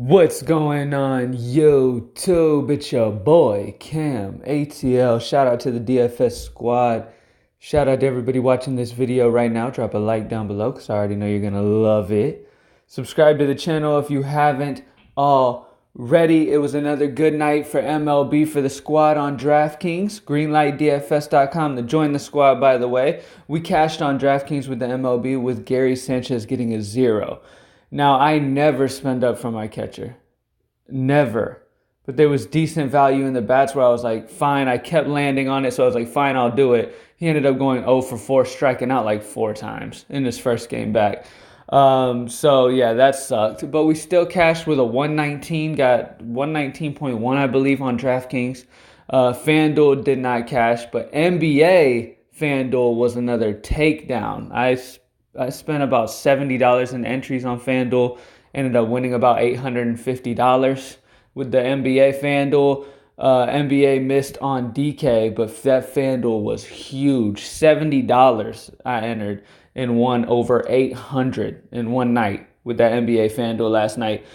What's going on YouTube? It's your boy camATL. Shout out to the DFS squad. Shout out to everybody watching this video right now. Drop a like down below because I already know you're gonna love it. Subscribe to the channel if you haven't already. It was another good night for MLB for the squad on DraftKings. Greenlightdfs.com to join the squad, by the way. We cashed on DraftKings with the MLB with Gary Sanchez getting a 0. Now, I never spend up for my catcher. Never. But there was decent value in the bats where I was like, fine. I kept landing on it, so I was like, fine, I'll do it. He ended up going 0 for 4, striking out like 4 times in his first game back. So, yeah, that sucked. But we still cashed with a 119, got 119.1, I believe, on DraftKings. FanDuel did not cash, but NBA FanDuel was another takedown. I spent about $70 in entries on FanDuel, ended up winning about $850 with the NBA FanDuel. NBA missed on DK, but that FanDuel was huge. $70 I entered and won over $800 in one night with that NBA FanDuel last night.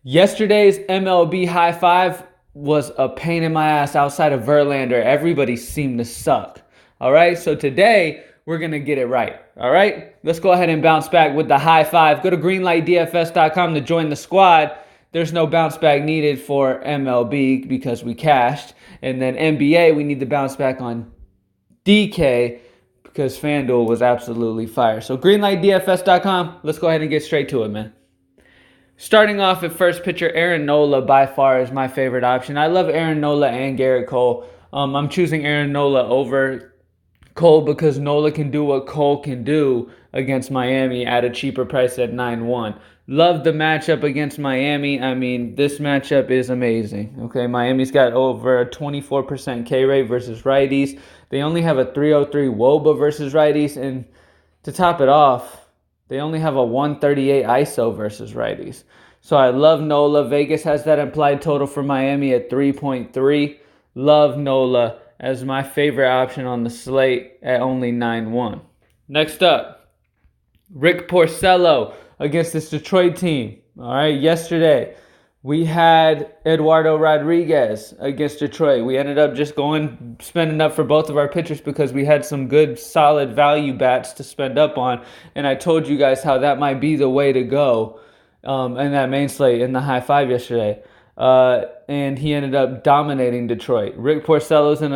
Yesterday's MLB High Five was a pain in my ass outside of Verlander. Everybody seemed to suck. All right, so today we're going to get it right. All right, let's go ahead and bounce back with the high five. Go to greenlightdfs.com to join the squad. There's no bounce back needed for MLB because we cashed. And then NBA, we need to bounce back on DK because FanDuel was absolutely fire. So greenlightdfs.com, let's go ahead and get straight to it, man. Starting off at first pitcher, Aaron Nola by far is my favorite option. I love Aaron Nola and Garrett Cole. I'm choosing Aaron Nola over Cole because Nola can do what Cole can do against Miami at a cheaper price at 9-1. Love the matchup against Miami. I mean, this matchup is amazing. Okay, Miami's got over a 24% K rate versus righties. They only have a 303 WOBA versus righties, and to top it off, they only have a 138 ISO versus righties. So I love Nola. Vegas has that implied total for Miami at 3.3. Love Nola as my favorite option on the slate at only 9-1. Next up, Rick Porcello against this Detroit team. All right, yesterday we had Eduardo Rodriguez against Detroit. We ended up just spending up for both of our pitchers because we had some good, solid value bats to spend up on. And I told you guys how that might be the way to go in that main slate in the high five yesterday. And he ended up dominating Detroit. Rick Porcello's in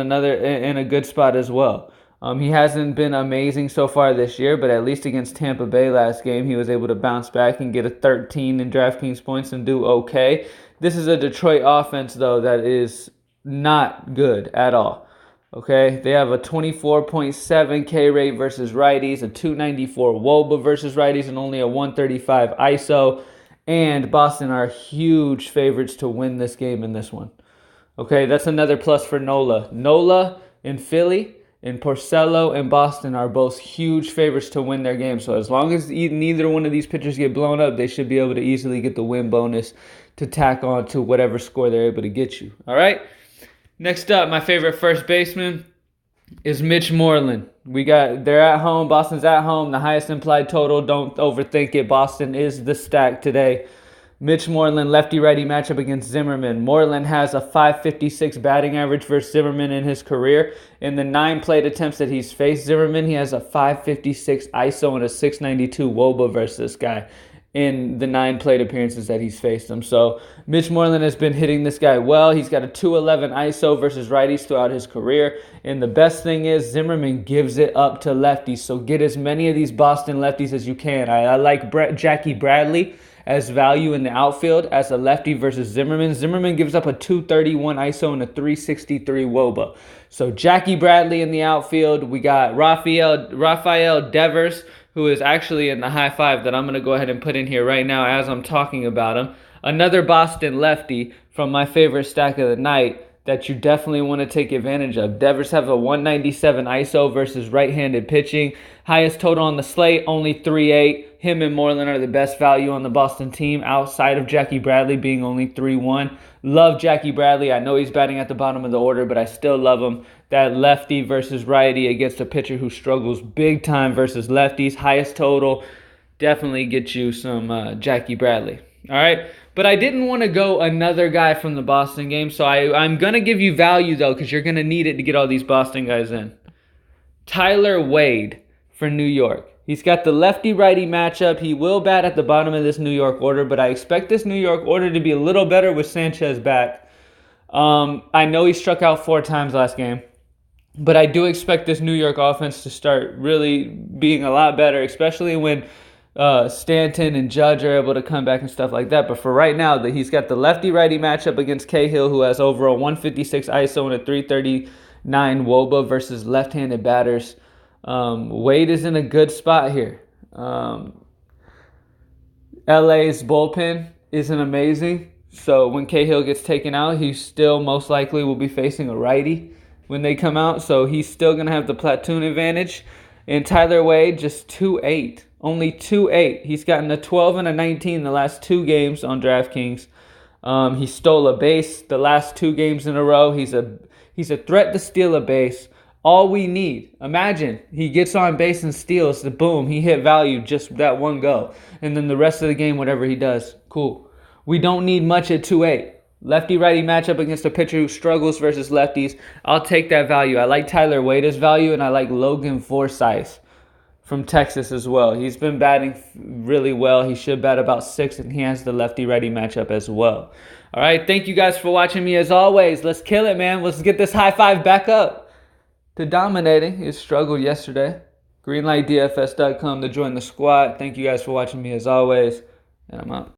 a good spot as well. He hasn't been amazing so far this year, but at least against Tampa Bay last game, he was able to bounce back and get a 13 in DraftKings points and do okay. This is a Detroit offense, though, that is not good at all. Okay, they have a 24.7 K rate versus righties, a 294 WOBA versus righties, and only a 135 ISO. And Boston are huge favorites to win this game in this one. Okay, that's another plus for Nola. Nola in Philly and Porcello and Boston are both huge favorites to win their game. So as long as neither one of these pitchers get blown up, they should be able to easily get the win bonus to tack on to whatever score they're able to get you. All right? Next up, my favorite first baseman is Mitch Moreland. They're at home. Boston's at home. The highest implied total. Don't overthink it. Boston is the stack today. Mitch Moreland, lefty-righty matchup against Zimmerman. Moreland has a 556 batting average versus Zimmerman in his career. In the 9 plate attempts that he's faced Zimmerman, he has a 556 ISO and a 692 WOBA versus this guy in the 9 plate appearances that he's faced him. So Mitch Moreland has been hitting this guy well. He's got a 211 ISO versus righties throughout his career. And the best thing is Zimmerman gives it up to lefties. So get as many of these Boston lefties as you can. I like Jackie Bradley as value in the outfield as a lefty versus Zimmerman. Zimmerman gives up a 231 ISO and a 363 WOBA. So Jackie Bradley in the outfield. We got Rafael Devers, who is actually in the high five that I'm going to go ahead and put in here right now as I'm talking about him. Another Boston lefty from my favorite stack of the night that you definitely want to take advantage of. Devers have a 197 ISO versus right-handed pitching. Highest total on the slate, only 3.8. Him and Moreland are the best value on the Boston team outside of Jackie Bradley being only 3.1. Love Jackie Bradley. I know he's batting at the bottom of the order, but I still love him. That lefty versus righty against a pitcher who struggles big time versus lefties. Highest total. Definitely get you some Jackie Bradley. All right. But I didn't want to go another guy from the Boston game, so I'm going to give you value, though, because you're going to need it to get all these Boston guys in. Tyler Wade for New York. He's got the lefty-righty matchup. He will bat at the bottom of this New York order, but I expect this New York order to be a little better with Sanchez back. I know he struck out 4 times last game, but I do expect this New York offense to start really being a lot better, especially when Stanton and Judge are able to come back and stuff like that. But for right now, he's got the lefty-righty matchup against Cahill, who has over a 156 ISO and a 339 WOBA versus left-handed batters. Wade is in a good spot here. LA's bullpen isn't amazing, so when Cahill gets taken out, he still most likely will be facing a righty when they come out, so he's still going to have the platoon advantage. And Tyler Wade, just 2.8. Only 2.8. He's gotten a 12 and a 19 in the last 2 games on DraftKings. He stole a base the last 2 games in a row. He's a threat to steal a base. All we need, imagine he gets on base and steals, boom, he hit value just that one go. And then the rest of the game, whatever he does, cool. We don't need much at 2.8. Lefty-righty matchup against a pitcher who struggles versus lefties. I'll take that value. I like Tyler Wade's value, and I like Logan Forsythe from Texas as well. He's been batting really well. He should bat about 6, and he has the lefty-righty matchup as well. All right, thank you guys for watching me as always. Let's kill it, man. Let's get this high five back up to dominating. It struggled yesterday. Greenlightdfs.com to join the squad. Thank you guys for watching me as always, and I'm out.